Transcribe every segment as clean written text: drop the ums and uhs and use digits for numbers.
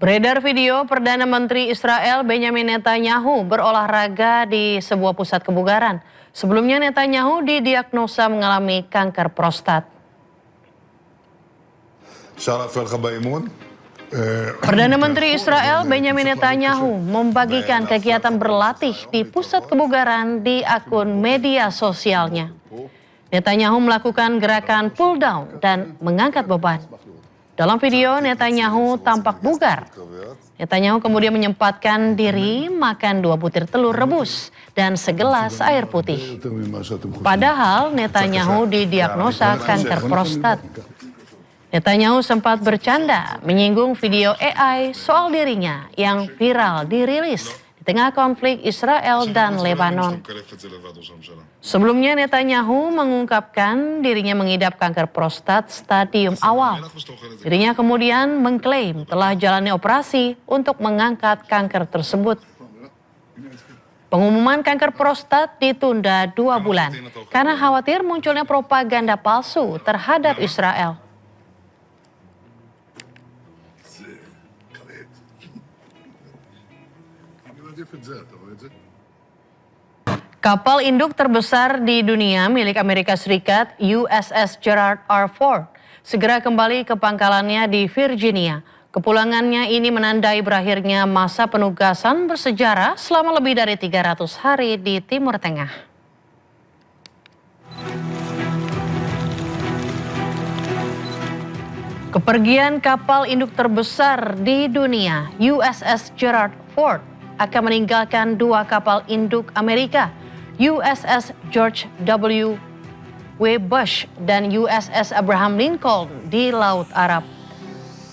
Beredar video Perdana Menteri Israel Benjamin Netanyahu berolahraga di sebuah pusat kebugaran. Sebelumnya Netanyahu didiagnosa mengalami kanker prostat. Perdana Menteri Israel Benjamin Netanyahu membagikan kegiatan berlatih di pusat kebugaran di akun media sosialnya. Netanyahu melakukan gerakan pull down dan mengangkat beban. Dalam video, Netanyahu tampak bugar. Netanyahu kemudian menyempatkan diri makan 2 butir telur rebus dan segelas air putih. Padahal Netanyahu didiagnosa kanker prostat. Netanyahu sempat bercanda menyinggung video AI soal dirinya yang viral dirilis di tengah konflik Israel dan Lebanon. Sebelumnya Netanyahu mengungkapkan dirinya mengidap kanker prostat stadium awal. Dirinya kemudian mengklaim telah jalani operasi untuk mengangkat kanker tersebut. Pengumuman kanker prostat ditunda 2 bulan karena khawatir munculnya propaganda palsu terhadap Israel. Kapal induk terbesar di dunia milik Amerika Serikat, USS Gerald R. Ford, segera kembali ke pangkalannya di Virginia. Kepulangannya ini menandai berakhirnya masa penugasan bersejarah selama lebih dari 300 hari di Timur Tengah. Kepergian kapal induk terbesar di dunia, USS Gerald Ford, akan meninggalkan 2 kapal induk Amerika, USS George W. Bush dan USS Abraham Lincoln di Laut Arab.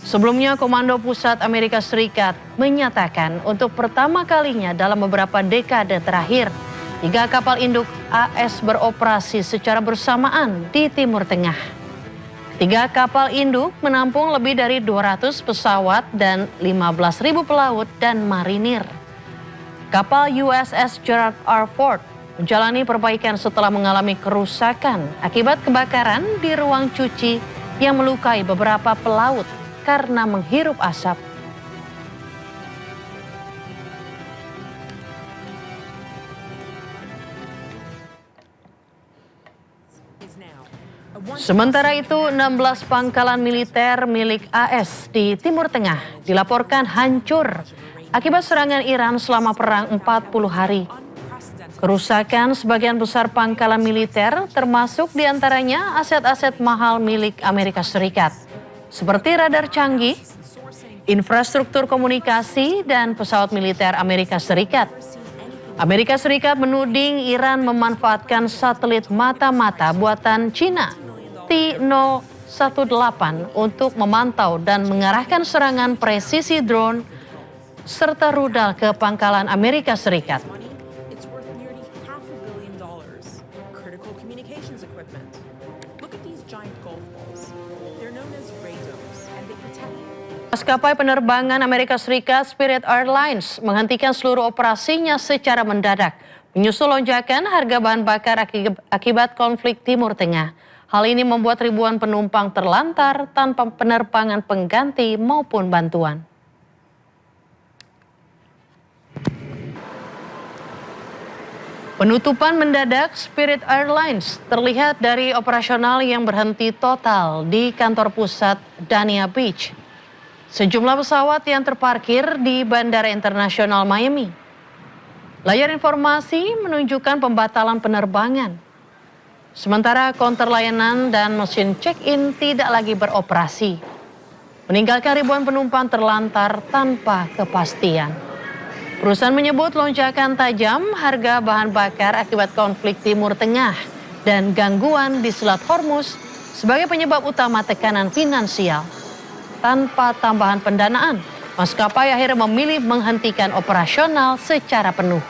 Sebelumnya, Komando Pusat Amerika Serikat menyatakan untuk pertama kalinya dalam beberapa dekade terakhir, 3 kapal induk AS beroperasi secara bersamaan di Timur Tengah. 3 kapal induk menampung lebih dari 200 pesawat dan 15.000 pelaut dan marinir. Kapal USS Gerald R. Ford menjalani perbaikan setelah mengalami kerusakan akibat kebakaran di ruang cuci yang melukai beberapa pelaut karena menghirup asap. Sementara itu, 16 pangkalan militer milik AS di Timur Tengah dilaporkan hancur akibat serangan Iran selama perang 40 hari. Kerusakan sebagian besar pangkalan militer termasuk diantaranya aset-aset mahal milik Amerika Serikat, seperti radar canggih, infrastruktur komunikasi, dan pesawat militer Amerika Serikat. Amerika Serikat menuding Iran memanfaatkan satelit mata-mata buatan Cina T-018 untuk memantau dan mengarahkan serangan presisi drone serta rudal ke pangkalan Amerika Serikat. Maskapai penerbangan Amerika Serikat Spirit Airlines menghentikan seluruh operasinya secara mendadak, menyusul lonjakan harga bahan bakar akibat konflik Timur Tengah. Hal ini membuat ribuan penumpang terlantar tanpa penerbangan pengganti maupun bantuan. Penutupan mendadak Spirit Airlines terlihat dari operasional yang berhenti total di kantor pusat Dania Beach. Sejumlah pesawat yang terparkir di Bandara Internasional Miami. Layar informasi menunjukkan pembatalan penerbangan. Sementara konter layanan dan mesin check-in tidak lagi beroperasi, meninggalkan ribuan penumpang terlantar tanpa kepastian. Perusahaan menyebut lonjakan tajam harga bahan bakar akibat konflik Timur Tengah dan gangguan di Selat Hormuz sebagai penyebab utama tekanan finansial. Tanpa tambahan pendanaan, maskapai akhirnya memilih menghentikan operasional secara penuh.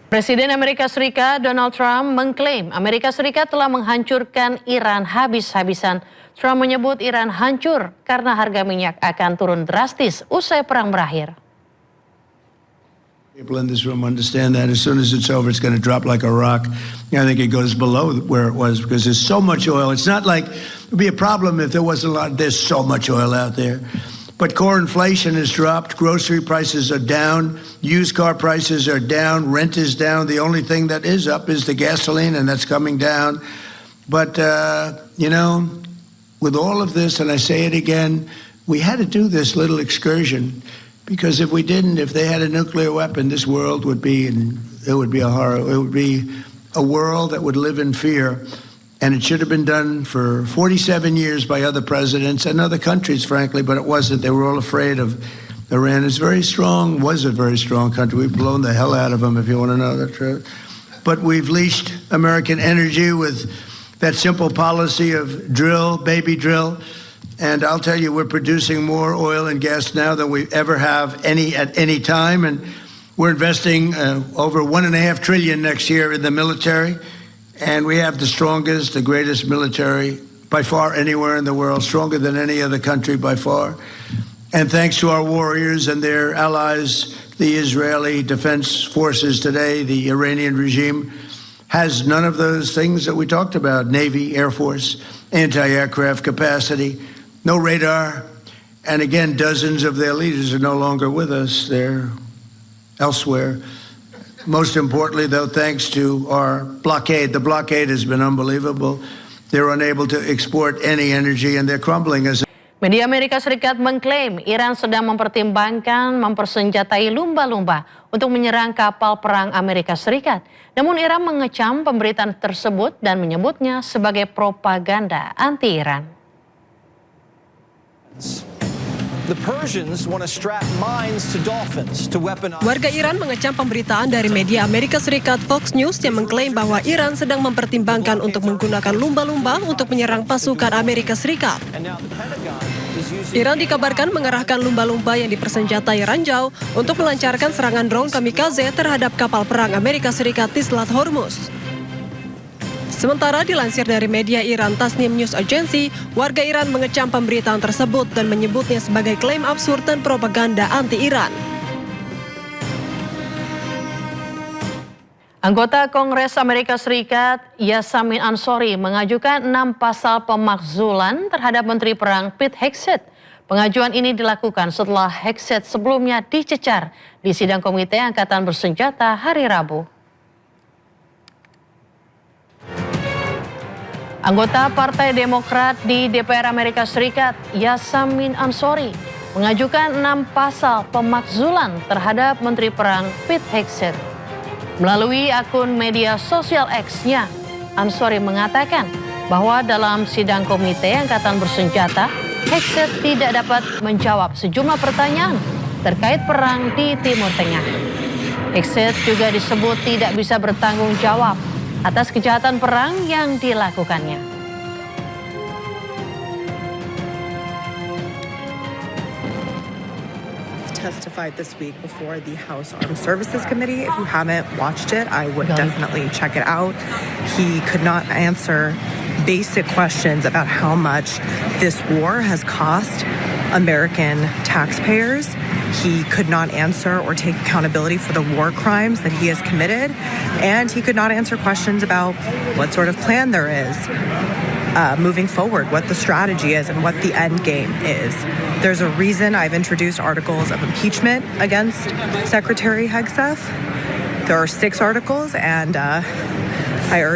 Presiden Amerika Serikat Donald Trump mengklaim Amerika Serikat telah menghancurkan Iran habis-habisan. Trump menyebut Iran hancur karena harga minyak akan turun drastis usai perang berakhir. People in this room understand that as soon as it's over, it's going to drop like a rock. I think it goes below where it was because there's so much oil. It's not like it would be a problem if there wasn't a lot. There's so much oil out there. But core inflation has dropped. Grocery prices are down. Used car prices are down. Rent is down. The only thing that is up is the gasoline, and that's coming down. But, with all of this, and I say it again, we had to do this little excursion. Because if we didn't, if they had a nuclear weapon, this world would be, it would be a horror. It would be a world that would live in fear. And it should have been done for 47 years by other presidents and other countries, frankly, but it wasn't. They were all afraid of Iran. It's very strong, was a very strong country. We've blown the hell out of them, if you want to know the truth. But we've leashed American energy with that simple policy of drill, baby drill. And I'll tell you, we're producing more oil and gas now than we ever have at any time. And we're investing over $1.5 trillion next year in the military. And we have the strongest, the greatest military by far anywhere in the world, stronger than any other country by far. And thanks to our warriors and their allies, the Israeli Defense Forces today, the Iranian regime has none of those things that we talked about: Navy, Air Force, anti-aircraft capacity. No radar, and again, dozens of their leaders are no longer with us. They're elsewhere. Most importantly, though, thanks to our blockade. The blockade has been unbelievable. They're unable to export any energy, and they're crumbling as Media Amerika Serikat mengklaim Iran sedang mempertimbangkan mempersenjatai lumba-lumba untuk menyerang kapal perang Amerika Serikat. Namun Iran mengecam pemberitaan tersebut dan menyebutnya sebagai propaganda anti-Iran. The Persians want to strap mines to dolphins to weaponize. Warga Iran mengecam pemberitaan dari media Amerika Serikat Fox News yang mengklaim bahwa Iran sedang mempertimbangkan untuk menggunakan lumba-lumba untuk menyerang pasukan Amerika Serikat. Iran dikabarkan mengerahkan lumba-lumba yang dipersenjatai ranjau untuk melancarkan serangan drone kamikaze terhadap kapal perang Amerika Serikat di Selat Hormuz. Sementara dilansir dari media Iran Tasnim News Agency, warga Iran mengecam pemberitaan tersebut dan menyebutnya sebagai klaim absurd dan propaganda anti-Iran. Anggota Kongres Amerika Serikat Yasamin Ansori mengajukan 6 pasal pemakzulan terhadap Menteri Perang Pete Hegseth. Pengajuan ini dilakukan setelah Hegseth sebelumnya dicecar di sidang Komite Angkatan Bersenjata hari Rabu. Anggota Partai Demokrat di DPR Amerika Serikat, Yasamin Ansori, mengajukan 6 pasal pemakzulan terhadap Menteri Perang Pete Hegseth. Melalui akun media sosial X-nya, Ansori mengatakan bahwa dalam sidang Komite Angkatan Bersenjata, Hegseth tidak dapat menjawab sejumlah pertanyaan terkait perang di Timur Tengah. Hegseth juga disebut tidak bisa bertanggung jawab atas kejahatan perang yang dilakukannya. Testified this week before the House Armed Services Committee. If you haven't watched it, I would definitely check it out. He could not answer basic questions about how much this war has cost American taxpayers. He could not answer or take accountability for the war crimes that he has committed. And he could not answer questions about what sort of plan there is moving forward, what the strategy is, and what the end game is. There's a reason I've introduced articles of impeachment against Secretary Hegseth. There are 6 articles, and I urge